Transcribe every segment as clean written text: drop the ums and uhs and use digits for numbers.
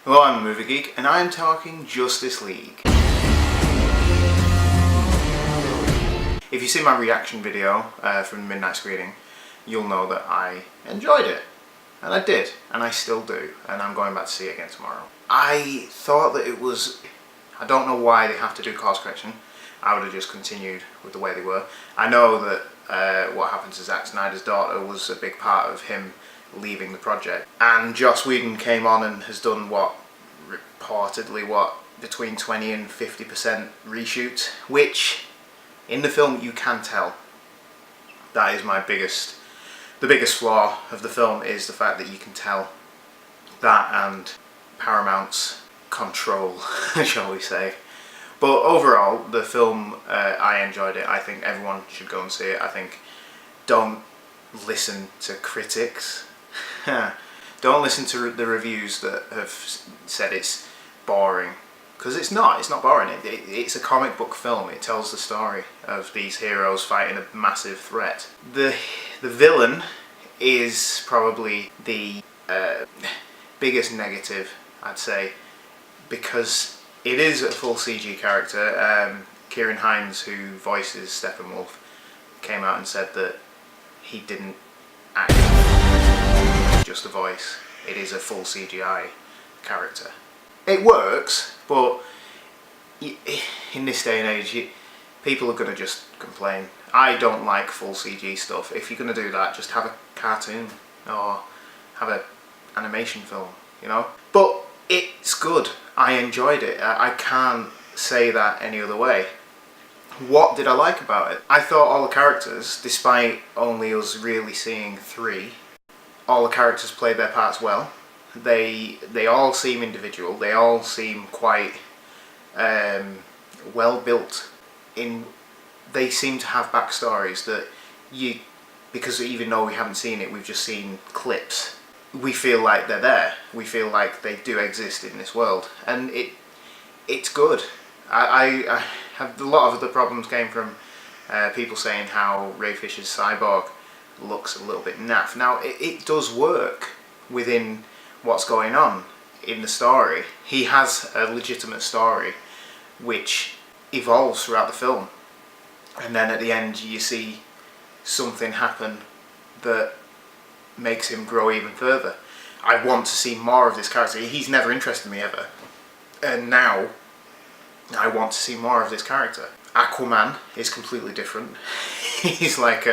Hello, I'm Movie Geek, and I'm talking Justice League. If you've seen my reaction video from the midnight screening, you'll know that I enjoyed it. And I did, and I still do, and I'm going back to see it again tomorrow. I thought that it was... I don't know why they have to do course correction. I would have just continued with the way they were. I know that what happened to Zack Snyder's daughter was a big part of him leaving the project. And Joss Whedon came on and has done reportedly between 20 and 50% reshoots, which in the film you can tell. That is the biggest flaw of the film, is the fact that you can tell that, and Paramount's control, shall we say. But overall, the film, I enjoyed it. I think everyone should go and see it. I think don't listen to critics. Don't listen to the reviews that have said it's boring, because it's not boring. It's a comic book film. It tells the story of these heroes fighting a massive threat. The villain is probably the biggest negative, I'd say, because it is a full CG character. Kieran Hines, who voices Steppenwolf, came out and said that he didn't act just a voice. It is a full CGI character. It works, but in this day and age, people are going to just complain. I don't like full CG stuff. If you're going to do that, just have a cartoon or have an animation film, you know? But it's good. I enjoyed it. I can't say that any other way. What did I like about it? I thought all the characters, despite only us really seeing 3, all the characters played their parts well. They all seem individual. They all seem quite well built. They seem to have backstories that because even though we haven't seen it, we've just seen clips. We feel like they're there. We feel like they do exist in this world, and it's good. I have a lot of the problems came from people saying how Ray Fisher's Cyborg looks a little bit naff. Now it does work within what's going on in the story. He has a legitimate story which evolves throughout the film, and then at the end you see something happen that makes him grow even further. I want to see more of this character. He's never interested me ever, and now I want to see more of this character. Aquaman is completely different. He's like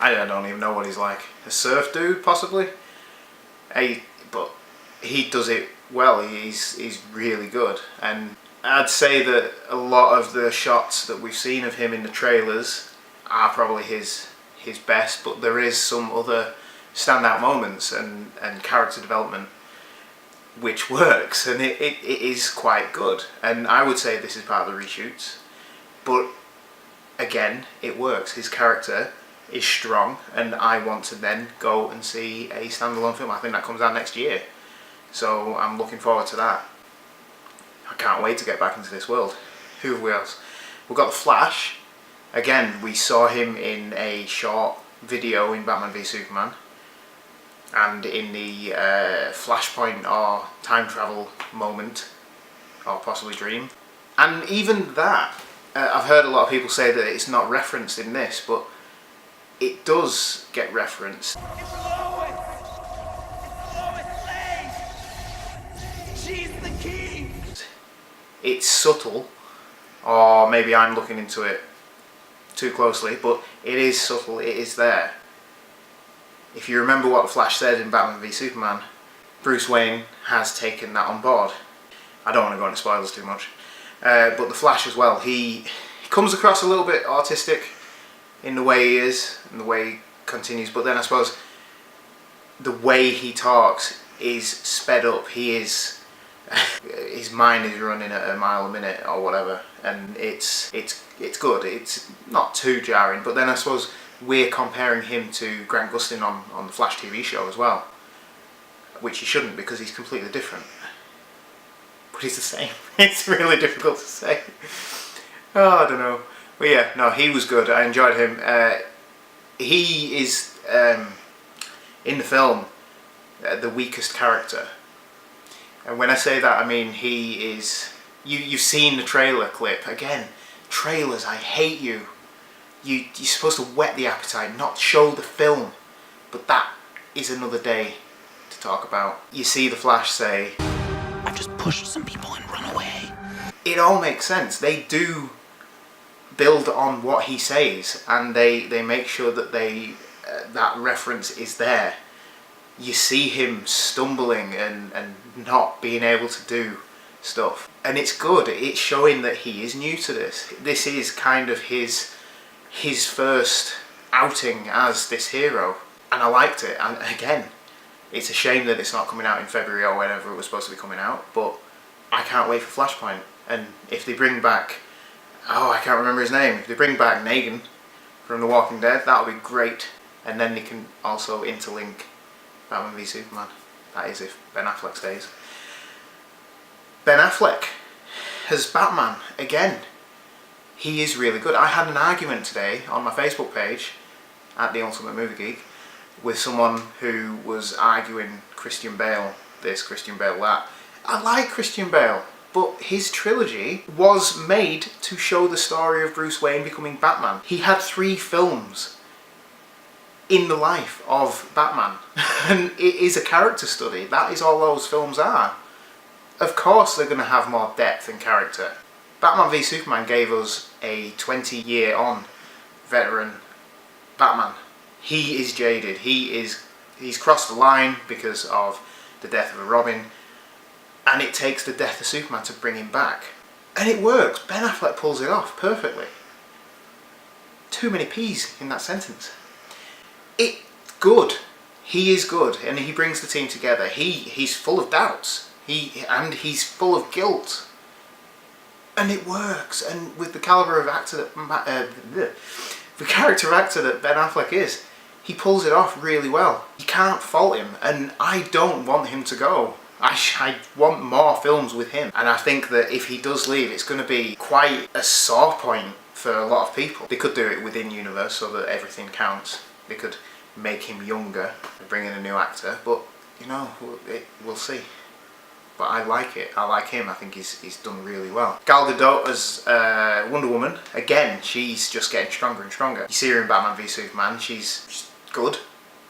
I don't even know what he's like. A surf dude, possibly? But he does it well. He's really good. And I'd say that a lot of the shots that we've seen of him in the trailers are probably his best, but there is some other standout moments and character development which works, and it is quite good. And I would say this is part of the reshoots, but again, it works. His character is strong, and I want to then go and see a standalone film. I think that comes out next year, so I'm looking forward to that. I can't wait to get back into this world. Who have we else? We've got The Flash. Again, we saw him in a short video in Batman v Superman, and in the Flashpoint or time travel moment, or possibly dream. And even that, I've heard a lot of people say that it's not referenced in this, but it does get referenced. It's Lois! It's Lois Lane! She's the key! It's subtle, or maybe I'm looking into it too closely, but it is subtle, it is there. If you remember what the Flash said in Batman v Superman, Bruce Wayne has taken that on board. I don't want to go into spoilers too much, but the Flash as well, he comes across a little bit autistic in the way he is, and the way he continues, but then I suppose the way he talks is sped up. He is his mind is running at a mile a minute or whatever, and it's good. It's not too jarring, but then I suppose we're comparing him to Grant Gustin on the Flash TV show as well, which he shouldn't, because he's completely different. But he's the same. It's really difficult to say. Oh, I don't know. But yeah, no, he was good. I enjoyed him. He is, in the film, the weakest character. And when I say that, I mean he is... You've seen the trailer clip. Again, trailers, I hate you. You're supposed to whet the appetite, not show the film. But that is another day to talk about. You see the Flash say, I've just pushed some people and run away. It all makes sense. They do build on what he says, and they make sure that that reference is there. You see him stumbling and not being able to do stuff, and it's good. It's showing that he is new to this. This is kind of his first outing as this hero, and I liked it. And again, it's a shame that it's not coming out in February or whenever it was supposed to be coming out, but I can't wait for Flashpoint. And if they bring back, I can't remember his name, if they bring back Negan from The Walking Dead, that'll be great. And then they can also interlink Batman v Superman. That is if Ben Affleck stays. Ben Affleck as Batman, again, he is really good. I had an argument today on my Facebook page, at The Ultimate Movie Geek, with someone who was arguing Christian Bale this, Christian Bale that. I like Christian Bale, but his trilogy was made to show the story of Bruce Wayne becoming Batman. He had 3 films in the life of Batman, and it is a character study. That is all those films are. Of course they're going to have more depth and character. Batman v Superman gave us a 20-year-on veteran Batman. He is jaded. He's crossed the line because of the death of a Robin, and it takes the death of Superman to bring him back. And it works. Ben Affleck pulls it off perfectly. Too many P's in that sentence. It's good. He is good, and he brings the team together. He's full of doubts. He's full of guilt. And it works. And with the caliber of actor the character of actor that Ben Affleck is, he pulls it off really well. You can't fault him, and I don't want him to go. I want more films with him, and I think that if he does leave, it's going to be quite a sore point for a lot of people. They could do it within universe so that everything counts. They could make him younger and bring in a new actor, but you know, we'll see. But I like it. I like him. I think he's done really well. Gal Gadot as Wonder Woman, again, she's just getting stronger and stronger. You see her in Batman v Superman, she's good.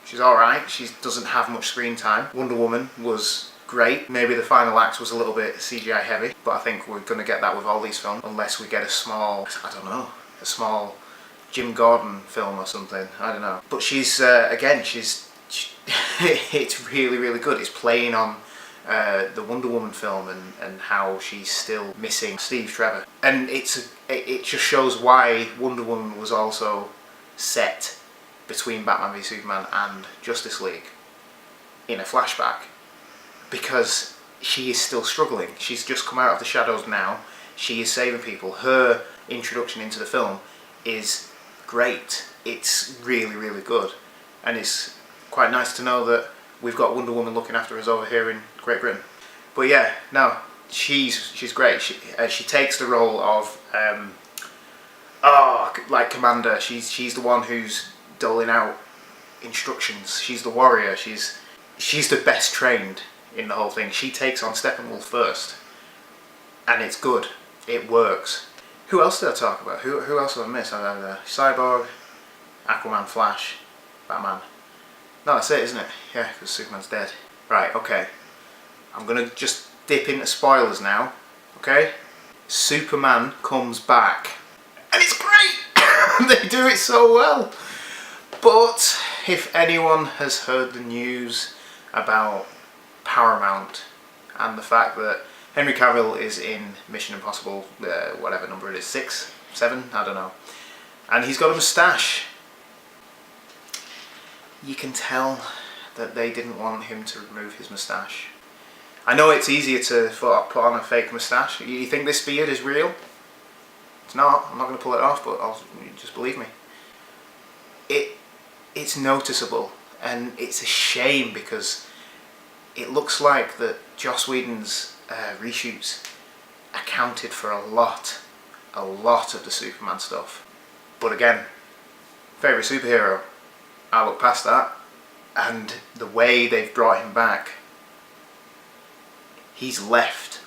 She's alright. She doesn't have much screen time. Wonder Woman was great. Maybe the final act was a little bit CGI heavy, but I think we're going to get that with all these films, unless we get a small Jim Gordon film or something. I don't know. But she's, again, it's really, really good. It's playing on the Wonder Woman film and how she's still missing Steve Trevor. And it just shows why Wonder Woman was also set between Batman v Superman and Justice League in a flashback, because she is still struggling. She's just come out of the shadows now. She is saving people. Her introduction into the film is great. It's really, really good. And it's quite nice to know that we've got Wonder Woman looking after us over here in Great Britain. But yeah, no, she's great. She takes the role of like Commander. She's the one who's doling out instructions. She's the warrior. She's the best trained in the whole thing. She takes on Steppenwolf first, and it's good. It works. Who else did I talk about? Who else have I missed? I had Cyborg, Aquaman, Flash, Batman. No, that's it, isn't it? Yeah, because Superman's dead. Right, okay. I'm going to just dip into spoilers now, okay? Superman comes back. And it's great! They do it so well. But if anyone has heard the news about Paramount and the fact that Henry Cavill is in Mission Impossible, whatever number it is, 6, 7, I don't know. And he's got a moustache. You can tell that they didn't want him to remove his moustache. I know it's easier to put on a fake moustache. You think this beard is real? It's not. I'm not going to pull it off, but just believe me. It's noticeable, and it's a shame because it looks like that Joss Whedon's reshoots accounted for a lot of the Superman stuff. But again, favourite superhero, I look past that, and the way they've brought him back, He's left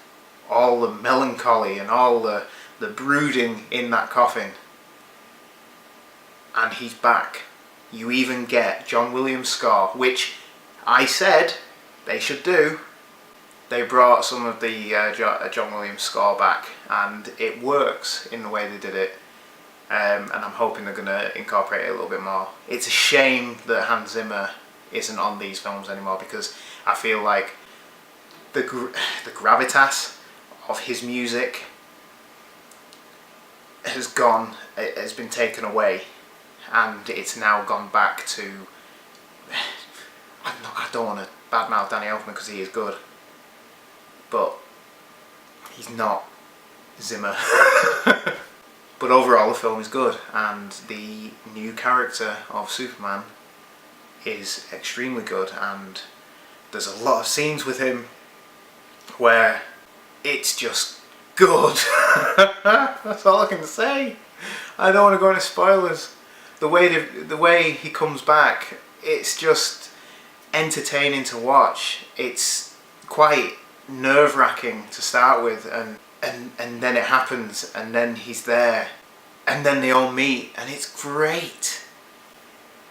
all the melancholy and all the brooding in that coffin, and he's back. You even get John Williams' score, which I said they should do. They brought some of the John Williams score back, and it works in the way they did it. And I'm hoping they're going to incorporate it a little bit more. It's a shame that Hans Zimmer isn't on these films anymore, because I feel like the gravitas of his music has been taken away, and it's now gone back to. I don't want to badmouth Danny Elfman because he is good, but he's not Zimmer. But overall the film is good, and the new character of Superman is extremely good, and there's a lot of scenes with him where it's just good. That's all I can say. I don't want to go into spoilers. The way he comes back, it's just entertaining to watch. It's quite nerve-wracking to start with, and then it happens, and then he's there, and then they all meet, and it's great.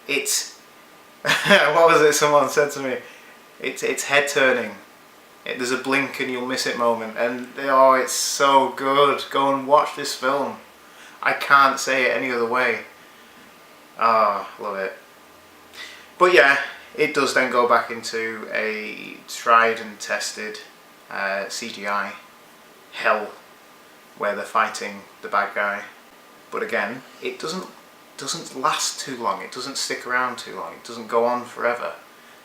It's what was it someone said to me? It's head turning. There's a blink and you'll miss it moment, and oh, it's so good. Go and watch this film. I can't say it any other way. Oh, love it. But yeah, it does then go back into a tried and tested CGI hell where they're fighting the bad guy. But again, it doesn't last too long. It doesn't stick around too long. It doesn't go on forever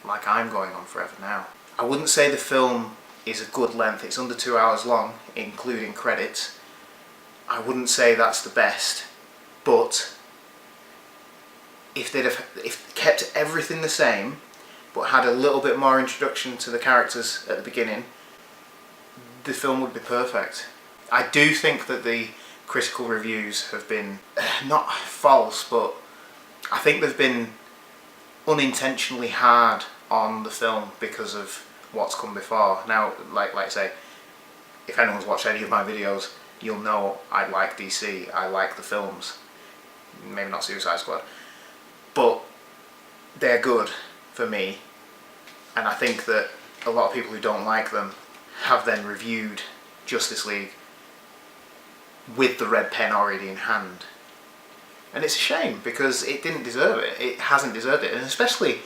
like I'm going on forever now. I wouldn't say the film is a good length. It's under 2 hours long, including credits. I wouldn't say that's the best, but if they kept everything the same but had a little bit more introduction to the characters at the beginning, the film would be perfect. I do think that the critical reviews have been not false, but I think they've been unintentionally hard on the film because of what's come before. Now, like I say, if anyone's watched any of my videos, you'll know I like DC, I like the films. Maybe not Suicide Squad, but they're good for me, and I think that a lot of people who don't like them have then reviewed Justice League with the red pen already in hand. And it's a shame, because it didn't deserve it. It hasn't deserved it, and especially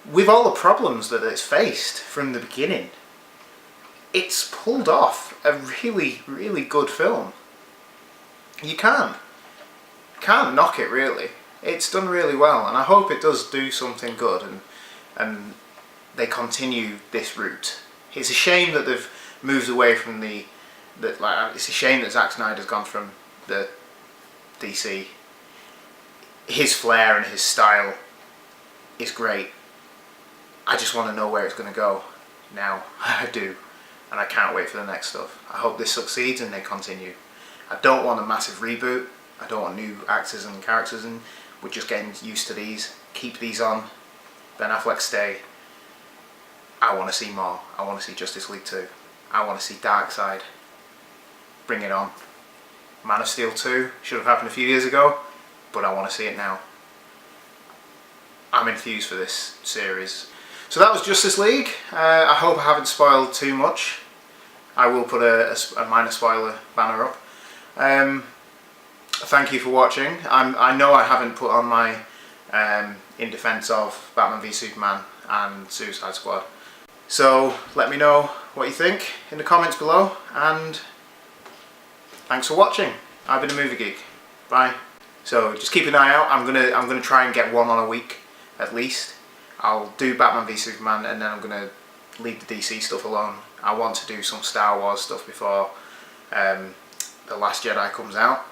with all the problems that it's faced from the beginning, it's pulled off a really, really good film. You can't knock it, really. It's done really well, and I hope it does do something good, and they continue this route. It's a shame that they've moved away from it's a shame that Zack Snyder's gone from the DC. His flair and his style is great. I just want to know where it's going to go now. I do, and I can't wait for the next stuff. I hope this succeeds and they continue. I don't want a massive reboot. I don't want new actors and characters, and we're just getting used to these. Keep these on. Ben Affleck stay. I want to see more. I want to see Justice League 2. I want to see Darkseid. Bring it on. Man of Steel 2 should have happened a few years ago, but I want to see it now. I'm enthused for this series. So that was Justice League. I hope I haven't spoiled too much. I will put a minor spoiler banner up. Thank you for watching. I know I haven't put on my in defense of Batman v Superman and Suicide Squad. So let me know what you think in the comments below, and thanks for watching. I've been a Movie Geek. Bye. So just keep an eye out. I'm gonna try and get one on a week at least. I'll do Batman v Superman, and then I'm gonna leave the DC stuff alone. I want to do some Star Wars stuff before The Last Jedi comes out.